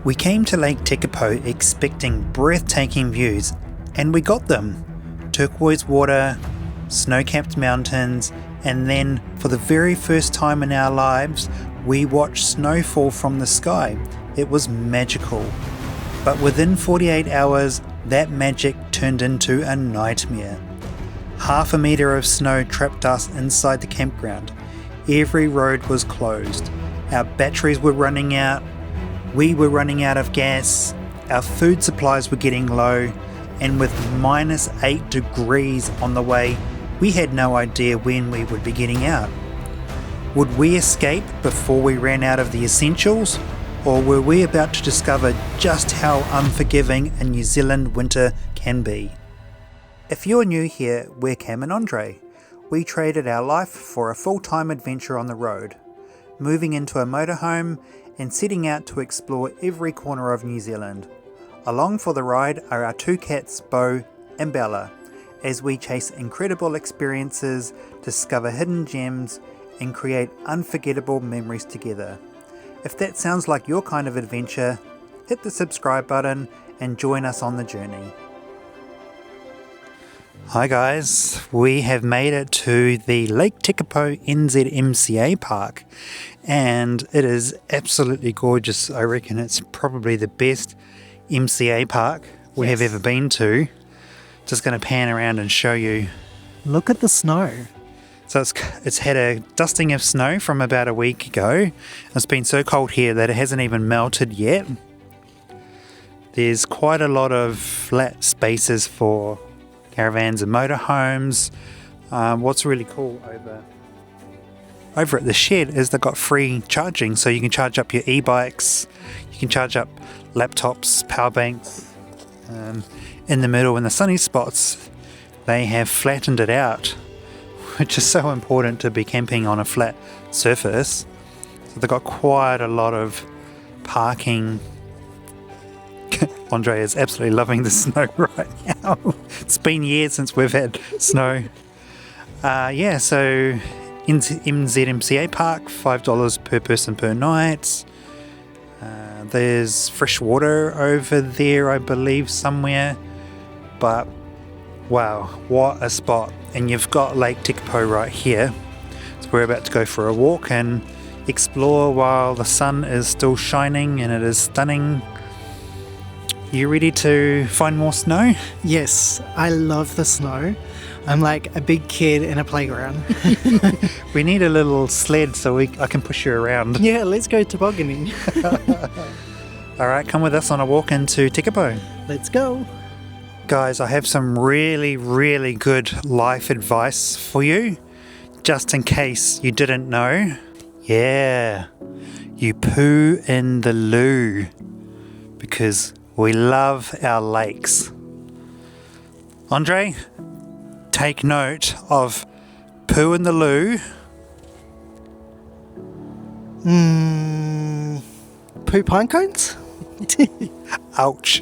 We came to Lake Tekapo expecting breathtaking views, and we got them. Turquoise water, snow-capped mountains, and then, for the very first time in our lives, we watched snowfall from the sky. It was magical. But within 48 hours, that magic turned into a nightmare. Half a metre of snow trapped us inside the campground. Every road was closed. Our batteries were running out. We were running out of gas. Our food supplies were getting low. And with -8 degrees on the way, we had no idea when we would be getting out. Would we escape before we ran out of the essentials? Or were we about to discover just how unforgiving a New Zealand winter can be? If you're new here, we're Cam and Andre. We traded our life for a full-time adventure on the road, moving into a motorhome and setting out to explore every corner of New Zealand. Along for the ride are our two cats, Bo and Bella, as we chase incredible experiences, discover hidden gems, and create unforgettable memories together. If that sounds like your kind of adventure, hit the subscribe button and join us on the journey. Hi guys, we have made it to the Lake Tekapo NZMCA Park, and it is absolutely gorgeous. I reckon it's probably the best MCA park we have ever been to. Just going to pan around and show you. Look at the snow. So it's had a dusting of snow from about a week ago. It's been so cold here that it hasn't even melted yet. There's quite a lot of flat spaces for caravans and motorhomes. What's really cool over at the shed is they've got free charging, so you can charge up your e-bikes, you can charge up laptops, power banks. In the middle, in the sunny spots, they have flattened it out, which is so important to be camping on a flat surface. So they've got quite a lot of parking. Andre is absolutely loving the snow right now. It's been years since we've had snow. So NZMCA Park, $5 per person per night. There's fresh water over there, I believe, somewhere. But wow, what a spot. And you've got Lake Tekapo right here. So we're about to go for a walk and explore while the sun is still shining and it is stunning. You ready to find more snow? Yes, I love the snow. I'm like a big kid in a playground. We need a little sled so I can push you around. Yeah, let's go tobogganing. Alright, come with us on a walk into Tekapo. Let's go. Guys, I have some really, really good life advice for you, just in case you didn't know. Yeah, you poo in the loo, because we love our lakes. Andre, take note of poo in the loo. Poo pine cones? Ouch.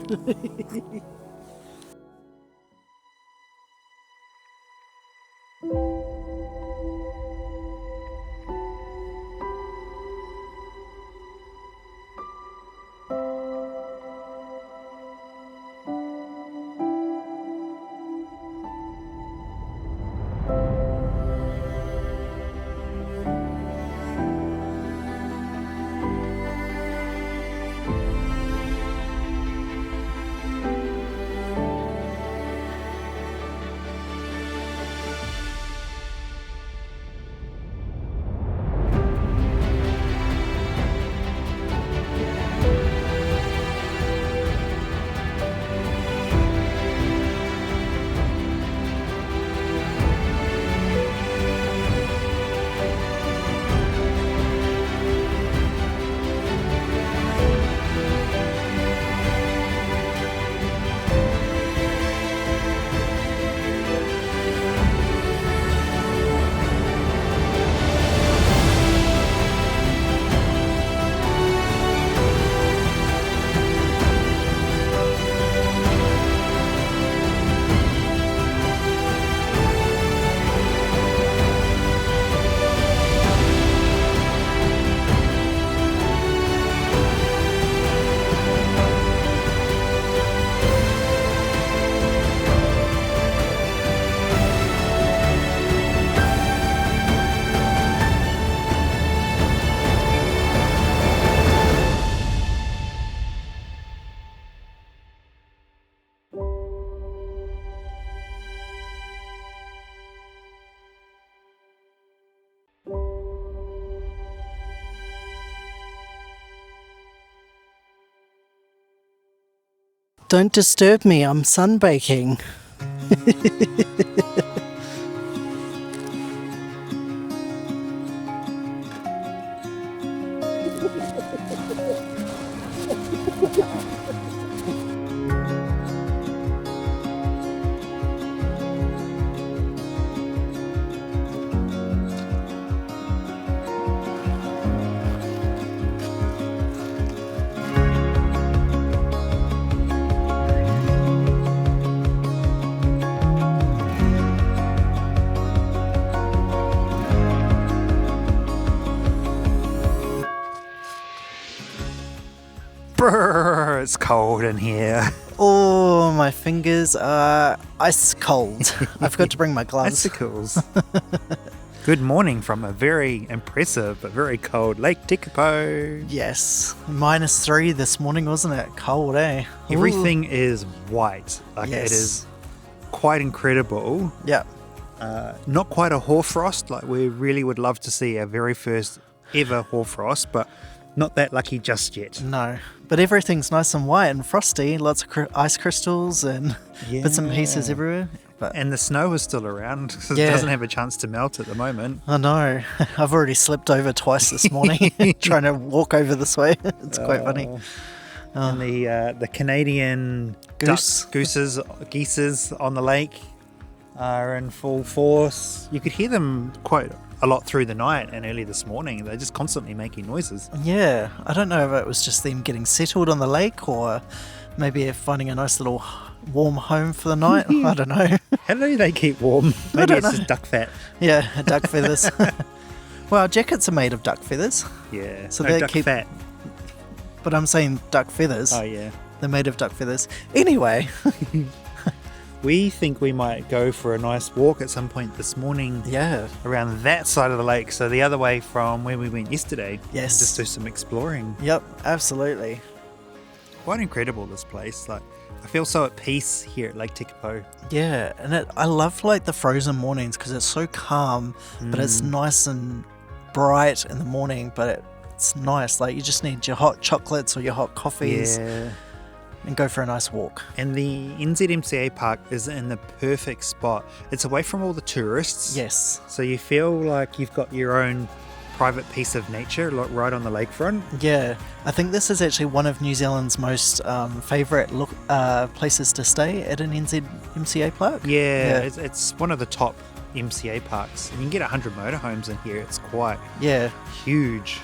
Don't disturb me, I'm sunbaking. Brrr, it's cold in here. Oh, my fingers are ice cold. I forgot to bring my gloves. Icicles. Good morning from a very impressive but very cold Lake Tekapo. Yes, -3 this morning, wasn't it? Cold, eh? Everything is white. Like Yes. it is quite incredible. Yeah. Not quite a hoarfrost. Like we really would love to see our very first ever hoarfrost, but not that lucky just yet. No, but everything's nice and white and frosty. Lots of ice crystals and bits and pieces everywhere. But And the snow is still around, so Yeah. it doesn't have a chance to melt at the moment. I know. I've already slipped over twice this morning trying to walk over this way. It's quite funny. And the Canadian Goose. geeses on the lake are in full force. You could hear them quite a lot through the night and early this morning. They're just constantly making noises. Yeah, I don't know if it was just them getting settled on the lake or maybe finding a nice little warm home for the night. I don't know. How do they keep warm? Maybe don't it's know. just duck fat. Yeah, duck feathers. Well, our jackets are made of duck feathers, Yeah. So no, they duck keep- fat. but I'm saying duck feathers. Oh yeah. They're made of duck feathers. Anyway, We think we might go for a nice walk at some point this morning yeah. around that side of the lake, so the other way from where we went yesterday. Yes. And just do some exploring. Yep, absolutely. Quite incredible, this place. Like, I feel so at peace here at Lake Tekapo. Yeah, and I love like the frozen mornings because it's so calm, but it's nice and bright in the morning, but it's nice. Like you just need your hot chocolates or your hot coffees Yeah. and go for a nice walk. And the NZMCA Park is in the perfect spot. It's away from all the tourists. Yes. So you feel like you've got your own private piece of nature, like right on the lakefront. Yeah, I think this is actually one of New Zealand's most favourite places to stay at an NZMCA park. Yeah. It's one of the top MCA parks. And you can get 100 motorhomes in here. It's quite Yeah, huge.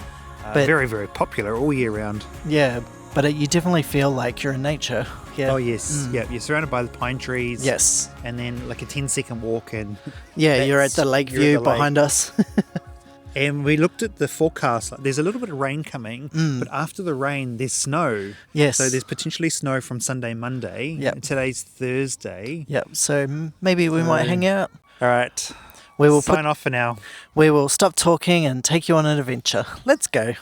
But- Very, very popular all year round. yeah, but you definitely feel like you're in nature. Yeah. Oh, yes. Yeah, you're surrounded by the pine trees. Yes. And then like a 10-second walk and Yeah, you're at the lake you're at view the lake. behind us. And we looked at the forecast. Like, there's a little bit of rain coming, but after the rain, there's snow. Yes. So there's potentially snow from Sunday, Monday. Yep. Today's Thursday. Yep. So maybe we might hang out. All right. We will Sign off for now. We will stop talking and take you on an adventure. Let's go.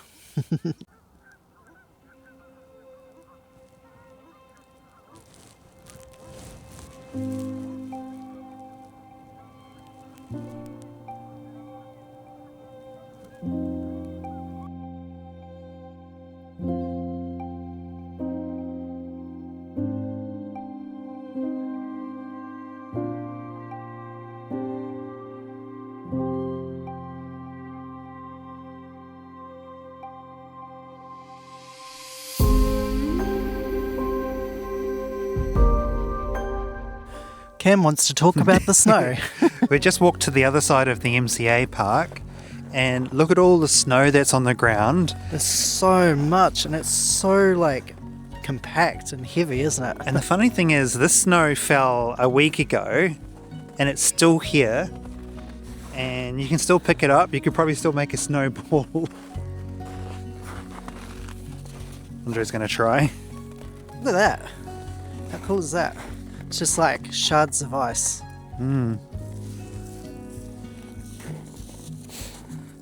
Cam wants to talk about the snow. We just walked to the other side of the MCA Park and look at all the snow that's on the ground. There's so much, and it's so like compact and heavy, isn't it? And the funny thing is, this snow fell a week ago and it's still here. And you can still pick it up. You could probably still make a snowball. Andre's going to try. Look at that. How cool is that? It's just like shards of ice.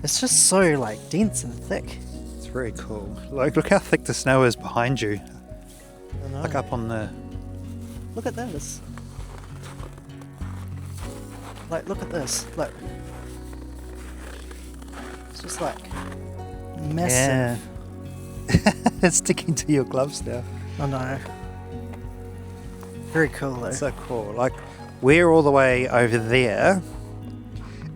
It's just so like dense and thick. It's very cool. Like, look how thick the snow is behind you. I know. Look up on the... Look at this. Like, look at this. Look. It's just like massive. Yeah. It's sticking to your gloves now. I know. Very cool though. So cool. Like, we're all the way over there,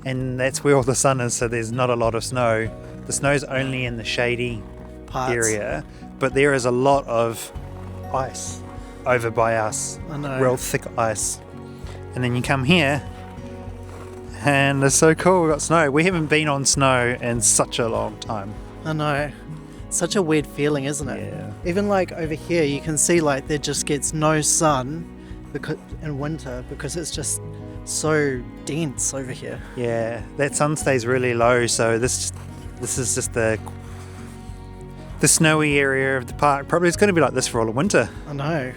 and that's where all the sun is, so there's not a lot of snow. The snow's only in the shady Parts. area, but there is a lot of ice over by us. I know. Real thick ice. And then you come here, and it's so cool. We've got snow. We haven't been on snow in such a long time. I know. Such a weird feeling, isn't it? Yeah. Even like over here, you can see like there just gets no sun because in winter because it's just so dense over here. Yeah, that sun stays really low, so this is just the snowy area of the park. Probably it's going to be like this for all of winter. I know.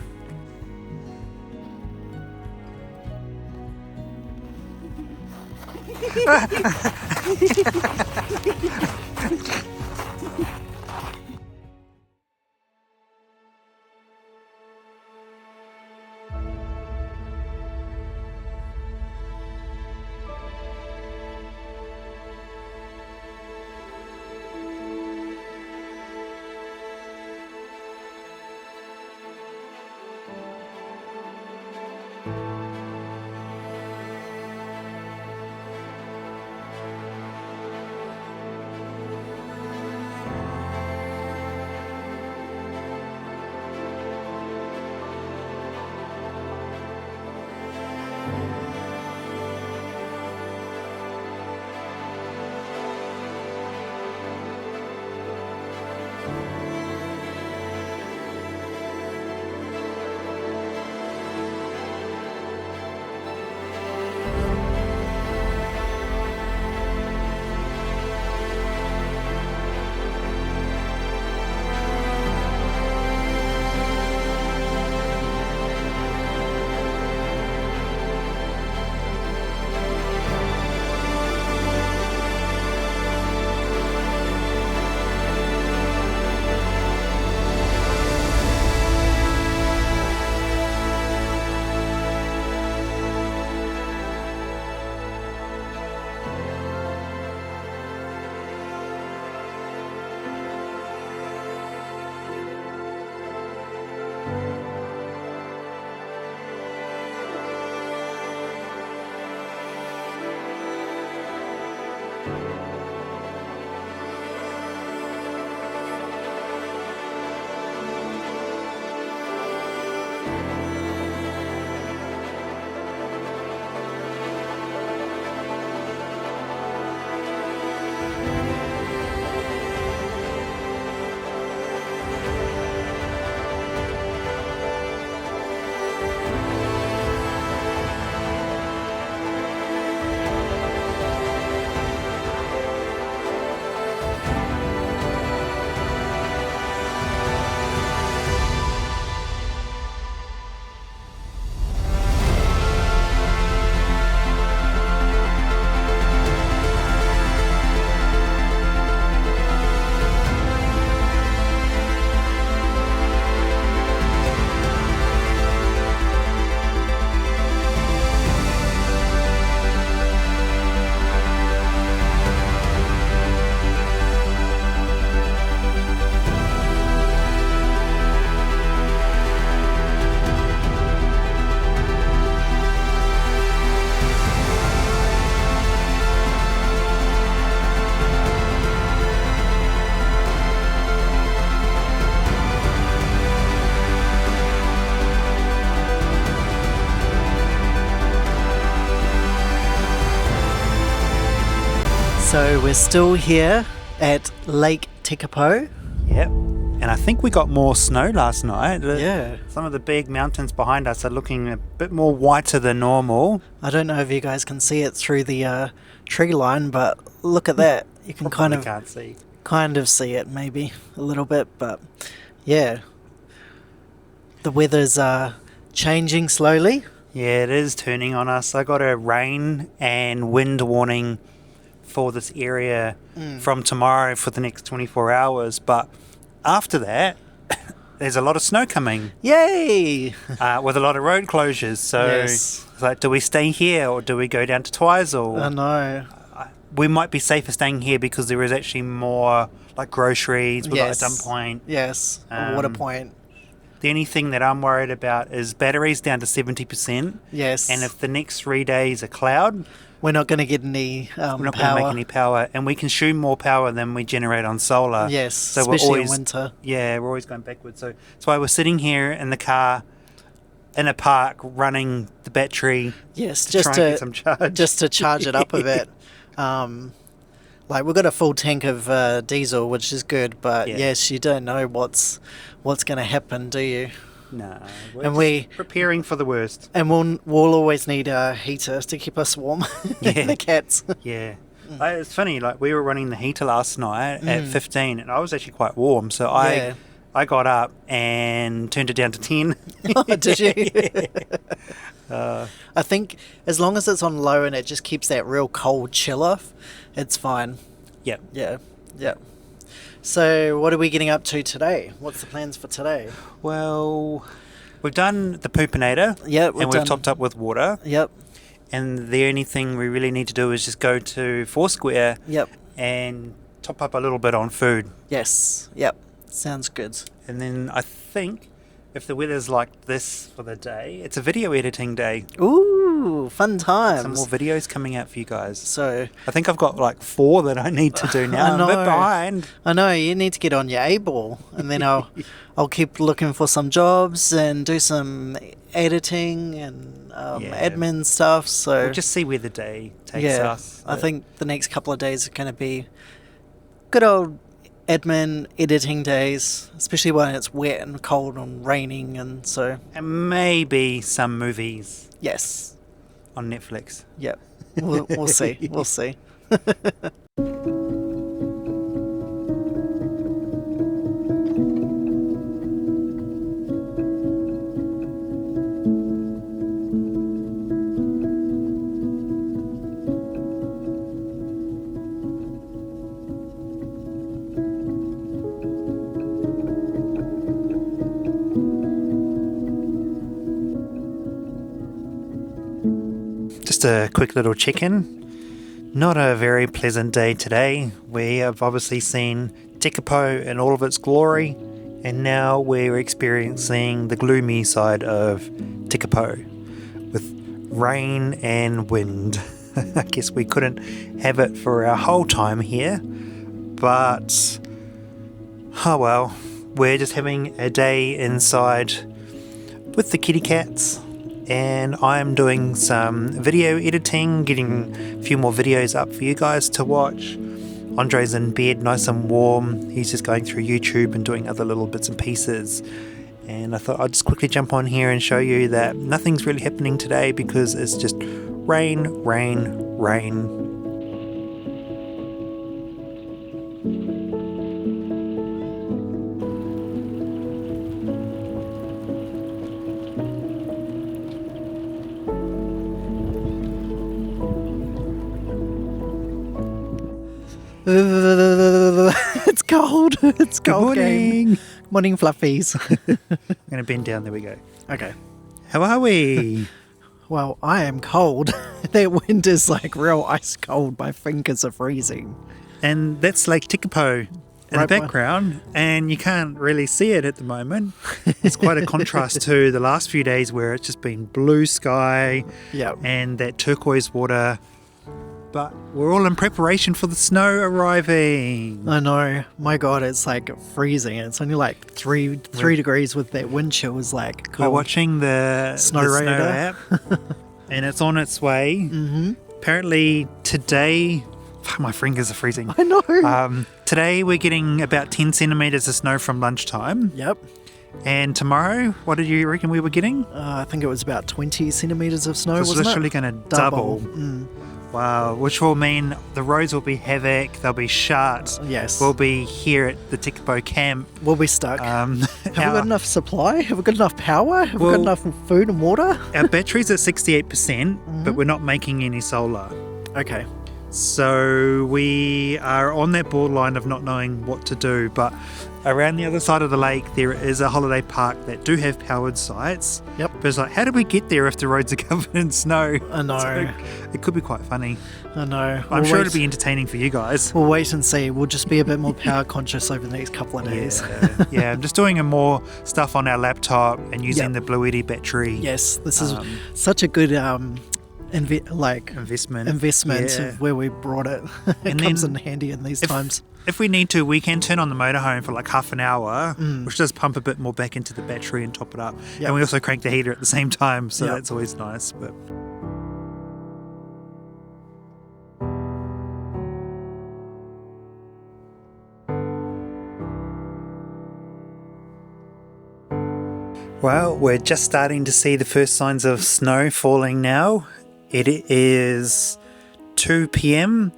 So we're still here at Lake Tekapo. Yep. And I think we got more snow last night. Yeah. Some of the big mountains behind us are looking a bit more whiter than normal. I don't know if you guys can see it through the tree line, but look at that. You can Probably can't see. kind of see it maybe a little bit, but yeah. The weather's changing slowly. Yeah, it is turning on us. I got a rain and wind warning for this area from tomorrow for the next 24 hours. But after that, there's a lot of snow coming. Yay! With a lot of road closures. So Yes. it's like, do we stay here or do we go down to Twizel? I know. We might be safer staying here because there is actually more like groceries. We've Yes. got a dump point. Yes. A water Um, point. The only thing that I'm worried about is batteries down to 70%. Yes. And if the next 3 days are cloud, we're not going to get any we're not power. going to make any power. And we consume more power than we generate on solar. Yes, so especially in winter. Yeah, we're always going backwards. So that's why we're sitting here in the car in a park running the battery. Yes, to try and get some charge. Just to charge it up a bit. Like we've got a full tank of diesel, which is good, but yes, you don't know what's going to happen, do you? No, we're preparing for the worst. And we'll always need a heater to keep us warm. Yeah, the cats. Yeah, it's funny. Like we were running the heater last night at 15, and I was actually quite warm. So I got up and turned it down to 10. Oh, did you? I think as long as it's on low and it just keeps that real cold chill off, it's fine. Yep. Yeah. So what are we getting up to today? What's the plans for today? Well, we've done the poopinator. Yep. And we've topped up with water. Yep. And the only thing we really need to do is just go to Foursquare. Yep. And top up a little bit on food. Yes. Yep. Sounds good. And then I think if the weather's like this for the day, it's a video editing day. Ooh, fun times. Some more videos coming out for you guys. So I think I've got like 4 that I need to do now. I'm a bit behind. I know, you need to get on your A-ball. And then I'll keep looking for some jobs and do some editing and admin stuff. So we'll just see where the day takes us. I think the next couple of days are going to be good old admin editing days, especially when it's wet and cold and raining, and maybe some movies. Yes, on Netflix. Yep, we'll see. We'll see. Just a quick little check-in. Not a very pleasant day today. We have obviously seen Tekapo in all of its glory, and now we're experiencing the gloomy side of Tekapo with rain and wind. I guess we couldn't have it for our whole time here, but oh well. We're just having a day inside with the kitty cats. And I'm doing some video editing, getting a few more videos up for you guys to watch. Andre's in bed, nice and warm. He's just going through YouTube and doing other little bits and pieces. And I thought I'd just quickly jump on here and show you that nothing's really happening today because it's just rain, rain, rain. It's cold. It's cold. Good morning. Morning, fluffies. I'm going to bend down. There we go. Okay. How are we? Well, I am cold. That wind is like real ice cold. My fingers are freezing. And that's Lake Tekapo in the background, and you can't really see it at the moment. It's quite a contrast to the last few days where it's just been blue sky and that turquoise water. But we're all in preparation for the snow arriving. I know. My God, it's like freezing. It's only like 3 degrees with that wind chill. Is like cold. We're watching the Snow Radar app, and it's on its way. Mm-hmm. Apparently today, my fingers are freezing. I know. Today we're getting about 10 centimetres of snow from lunchtime. Yep. And tomorrow, what did you reckon we were getting? I think it was about 20 centimetres of snow, wasn't it? It's literally going to double. Wow, which will mean the roads will be havoc, they'll be shut. Yes. We'll be here at the Tekapo camp. We'll be stuck. Have we got enough supply? Have we got enough power? Have we got enough food and water? Our battery's at 68%, but we're not making any solar. Okay. So we are on that borderline of not knowing what to do, but around the other side of the lake, there is a holiday park that do have powered sites. Yep. But it's like, how did we get there if the roads are covered in snow? I know. So it could be quite funny. I know. I'm sure it'll be entertaining for you guys. We'll wait and see. We'll just be a bit more power conscious over the next couple of days. Yeah, I'm just doing more stuff on our laptop and using the Blue Yeti battery. Yes, this is such a good investment of where we brought it. It comes in handy in these times. If we need to, we can turn on the motorhome for like half an hour, which does pump a bit more back into the battery and top it up. Yep. And we also crank the heater at the same time, so that's always nice. But well, we're just starting to see the first signs of snow falling now. It is 2 p.m.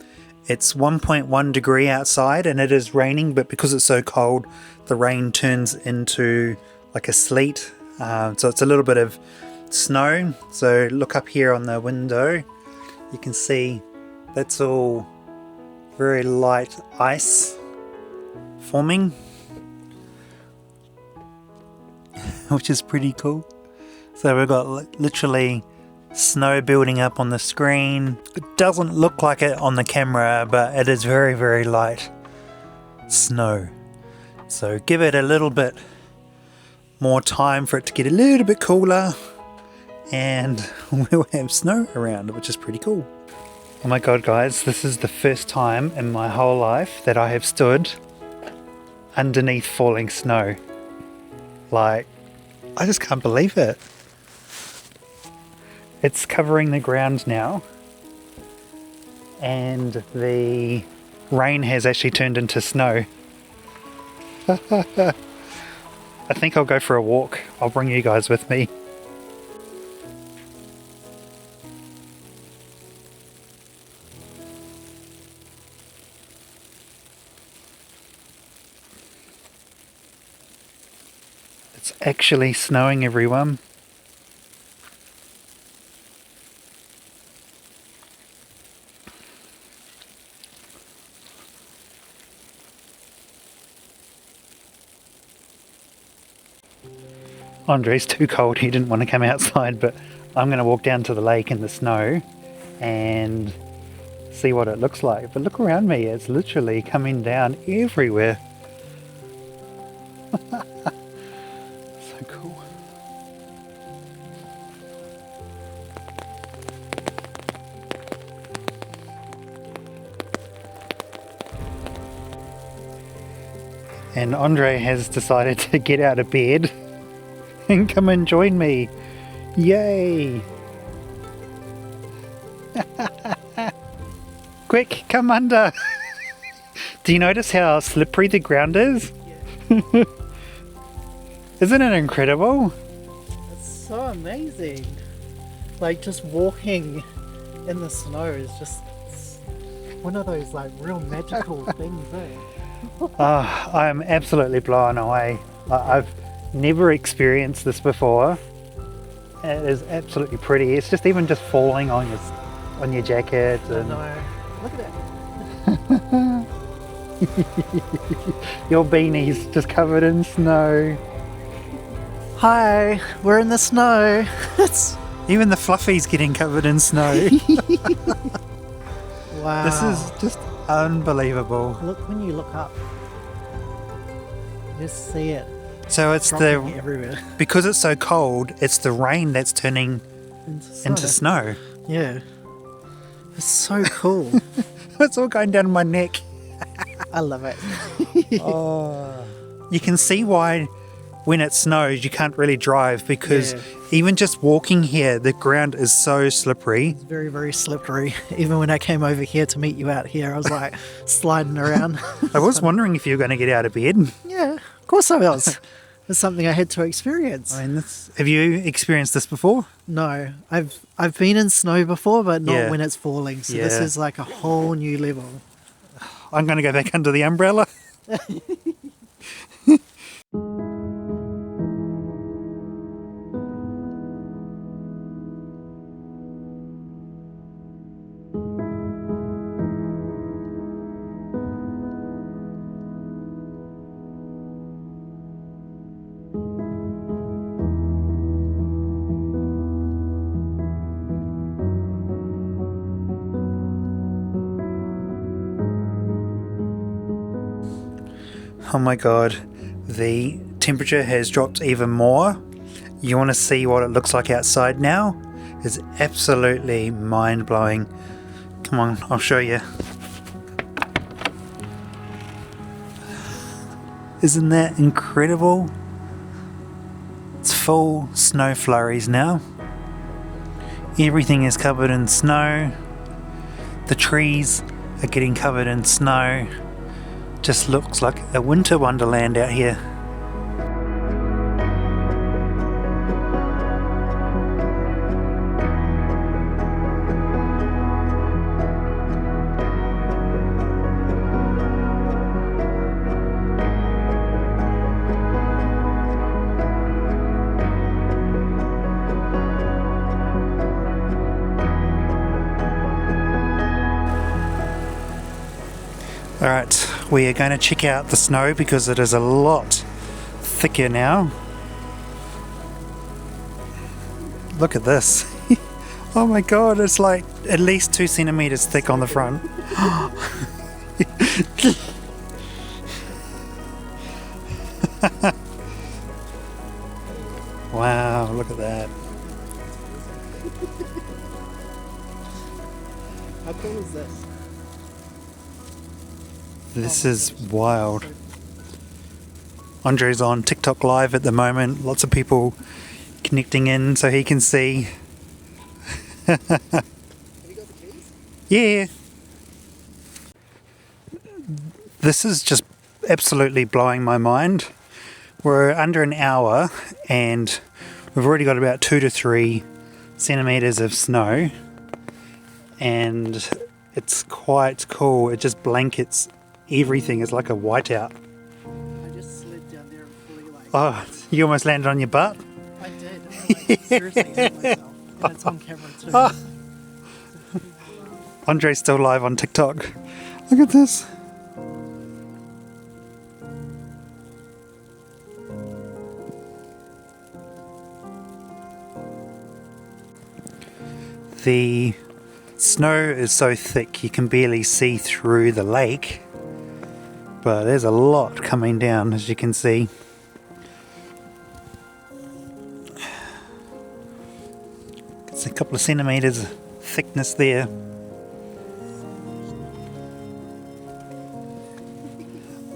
It's 1.1 degree outside and it is raining, but because it's so cold, the rain turns into like a sleet. So it's a little bit of snow. So look up here on the window. You can see that's all very light ice forming, which is pretty cool. So we've got literally snow building up on the screen. It doesn't look like it on the camera, but it is very, very light snow. So give it a little bit more time for it to get a little bit cooler and we'll have snow around, which is pretty cool. Oh my god, guys, this is the first time in my whole life that I have stood underneath falling snow. Like, I just can't believe it. It's covering the ground now and the rain has actually turned into snow. I think I'll go for a walk. I'll bring you guys with me. It's actually snowing, everyone. Andre's too cold, he didn't want to come outside, but I'm going to walk down to the lake in the snow and see what it looks like. But look around me, it's literally coming down everywhere. So cool. And Andre has decided to get out of bed and come and join me. Yay! Quick, come under. Do you notice how slippery the ground is? Yeah. Isn't it incredible? It's so amazing. Like just walking in the snow is just one of those like real magical things, eh? I'm absolutely blown away. I've never experienced this before. It is absolutely pretty. It's just even just falling on your jacket. And look at that. Your beanie's just covered in snow. Hi, we're in the snow. Even the fluffy's getting covered in snow. Wow. This is just unbelievable. Look, when you look up, you just see it. So it's everywhere. Because it's so cold, it's the rain that's turning into snow. Yeah. It's so cool. It's all going down my neck. I love it. You can see why when it snows you can't really drive, because even just walking here, the ground is so slippery. It's very, very slippery. Even when I came over here to meet you out here, I was like sliding around. I was wondering if you were going to get out of bed. Yeah, of course I was. It's something I had to experience. I mean, have you experienced this before? No, I've been in snow before, but not when it's falling. So this is like a whole new level. I'm going to go back under the umbrella. Oh my god, the temperature has dropped even more. You want to see what it looks like outside now? It's absolutely mind-blowing. Come on, I'll show you. Isn't that incredible? It's full snow flurries now. Everything is covered in snow. The trees are getting covered in snow. Just looks like a winter wonderland out here. Alright, we are going to check out the snow because it is a lot thicker now. Look at this. Oh my god, it's like at least 2 centimeters thick on the front. Wow, look at that. How cool is this? This is wild. Andre's on TikTok live at the moment. Lots of people connecting in so he can see. Have you got the keys? Yeah. This is just absolutely blowing my mind. We're under an hour and we've already got about 2 to 3 centimeters of snow. And it's quite cool. It just blankets everything. It's like a whiteout. I just slid down there and fully Oh, you almost landed on your butt? I did. I seriously hit myself. And it's on camera too. Andre's still live on TikTok. Look at this. The snow is so thick you can barely see through the lake, but there's a lot coming down, as you can see. It's a couple of centimeters thickness there.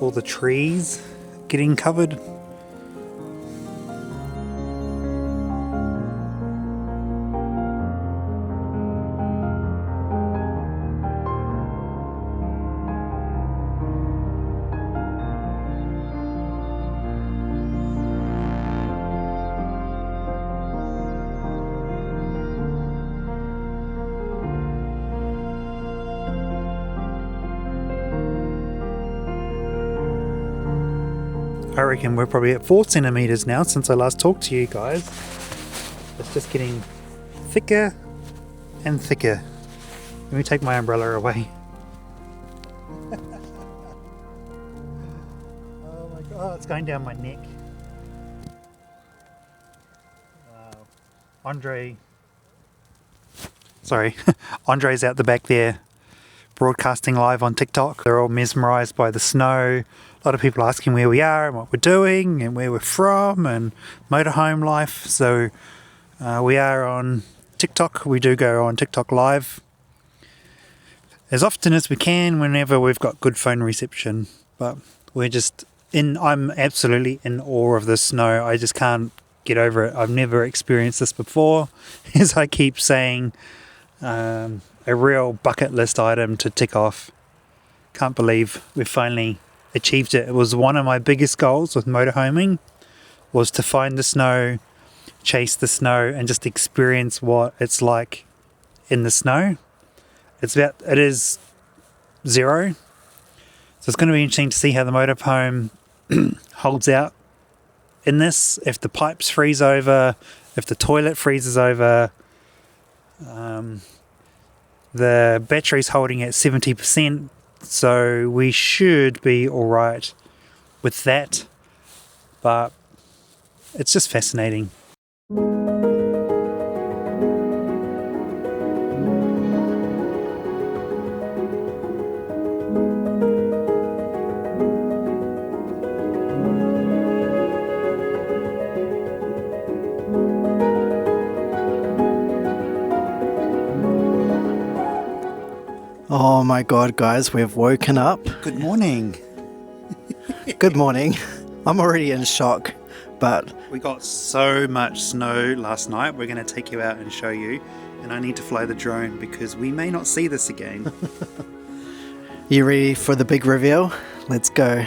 All the trees getting covered. I reckon we're probably at 4 centimeters now since I last talked to you guys. It's just getting thicker and thicker. Let me take my umbrella away. Oh my god, it's going down my neck. Wow. Andre's out the back there broadcasting live on TikTok. They're all mesmerized by the snow. A lot of people asking where we are and what we're doing and where we're from and motorhome life. So we are on TikTok. We do go on TikTok live as often as we can whenever we've got good phone reception. But I'm absolutely in awe of the snow. I just can't get over it. I've never experienced this before. As I keep saying, a real bucket list item to tick off. Can't believe we've finally achieved it. It was one of my biggest goals with motorhoming, was to find the snow, chase the snow, and just experience what it's like in the snow. It is zero, so it's going to be interesting to see how the motorhome holds out in this. If the pipes freeze over, if the toilet freezes over. The battery's holding at 70%, so we should be alright with that, but it's just fascinating. Oh my god, guys, we've woken up. Good morning. Good morning. I'm already in shock, but We got so much snow last night. We're going to take you out and show you. And I need to fly the drone because we may not see this again. you ready for the big reveal? Let's go.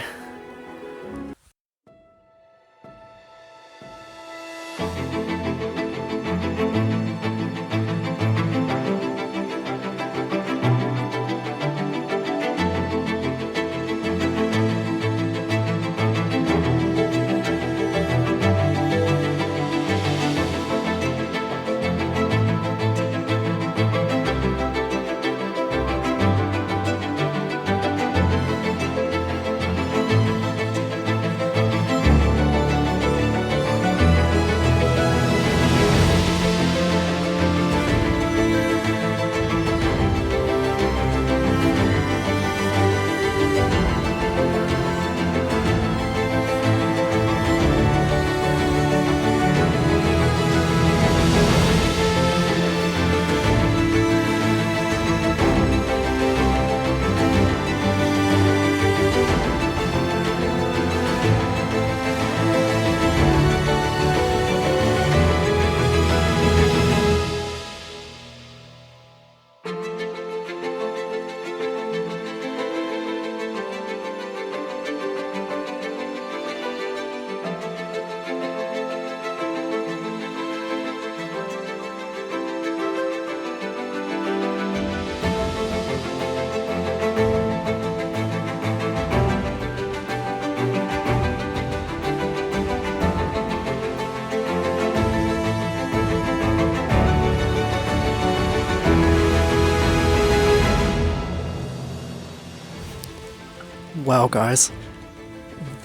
Wow, guys,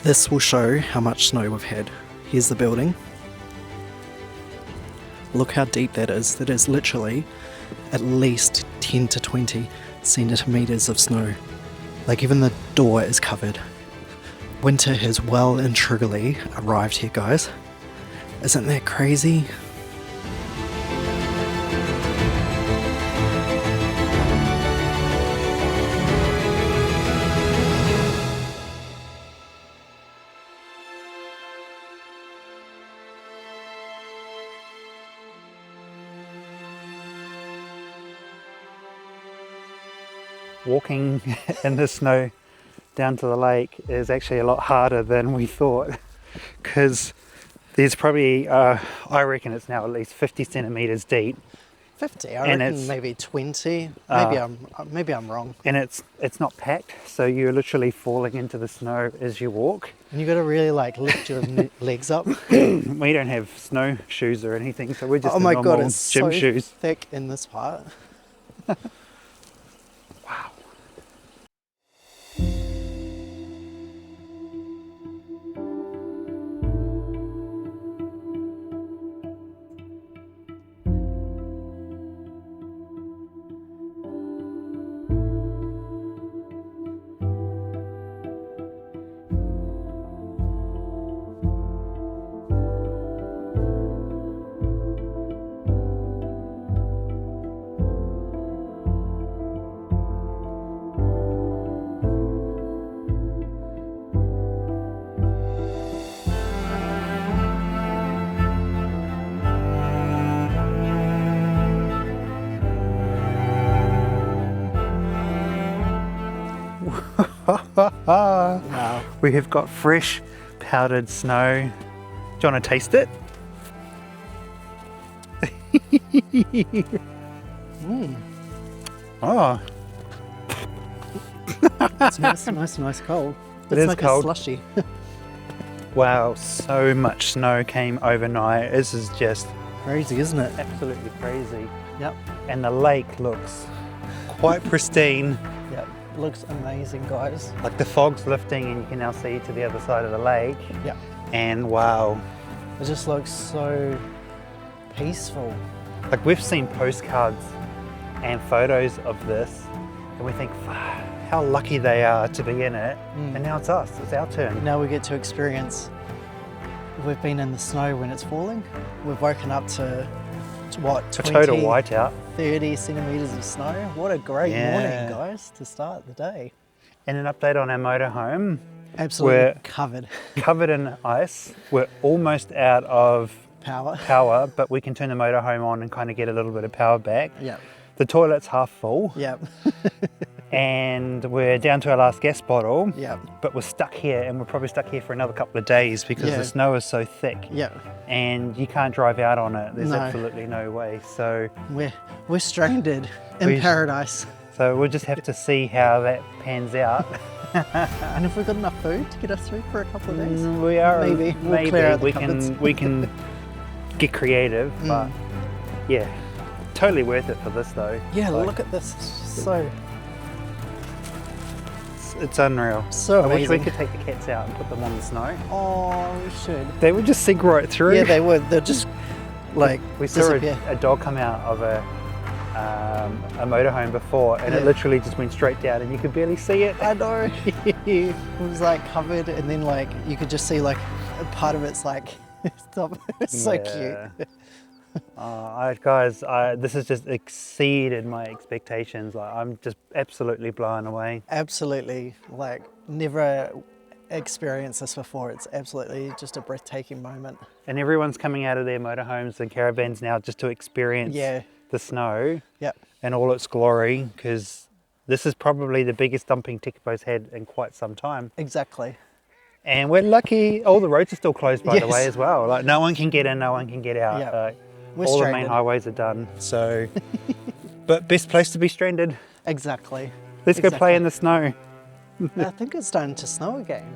this will show how much snow we've had. Here's the building. Look how deep that is. That is literally at least 10 to 20 centimeters of snow. Like even the door is covered. Winter has well and truly arrived here, guys. Isn't that crazy? Walking in the snow down to the lake is actually a lot harder than we thought, because there's probably, I reckon it's now at least 50 centimeters deep. 50, I And reckon it's, maybe 20. Maybe I'm wrong. And it's not packed, so you're literally falling into the snow as you walk. And you got to really like lift your legs up. We don't have snow shoes or anything, so we're just Oh in my normal god, it's gym so shoes. thick in this part. Wow. Wow. We have got fresh powdered snow. Do you want to taste it? Oh, It's nice cold. It It's is like cold. a slushy. wow, so much snow came overnight. This is just Crazy, isn't it? absolutely crazy. Yep. And the lake looks quite pristine. Yep. Looks amazing, guys. Like the fog's lifting and you can now see to the other side of the lake. Yep. And wow, It just looks so peaceful. like we've seen postcards and photos of this and we think, how lucky they are to be in it. And now it's us, it's our turn. Now we get to experience. We've been in the snow when it's falling. We've woken up to what, A 20, total whiteout. 30 centimetres of snow. What a great morning, guys, to start the day. And an update on our motorhome. Absolutely We're covered in ice. We're almost out of power, but we can turn the motorhome on and kind of get a little bit of power back. Yeah. The toilet's half full. Yeah. And we're down to our last gas bottle. Yeah. But we're stuck here, and we're probably stuck here for another couple of days because the snow is so thick. Yeah. And you can't drive out on it. There's No. absolutely no way. So we're stranded in paradise. So we'll just have to see how that pans out. And if we've got enough food to get us through for a couple of days, we are. Maybe we'll clear out the we can get creative, but yeah, totally worth it for this though. Yeah, look at this. It's unreal. So I wish we amazing. could take the cats out and put them on the snow. Oh, we should. They would just sink right through. Yeah, they would. They'll just like we saw disappear. a dog come out of a motorhome before, and it literally just went straight down, and you could barely see it. I know. It was like covered, and then like you could just see like a part of it's like stop. It's so cute. Guys, this has just exceeded my expectations. Like, I'm just absolutely blown away. Absolutely, like never experienced this before. It's absolutely just a breathtaking moment. And everyone's coming out of their motorhomes and caravans now just to experience the snow and all its glory, because this is probably the biggest dumping Tekapo's had in quite some time. Exactly. And we're lucky all the roads are still closed, by the way, as well. Like, no one can get in, no one can get out. All the main highways are done. So, but best place to be stranded. Exactly. Let's go play in the snow. I think it's starting to snow again.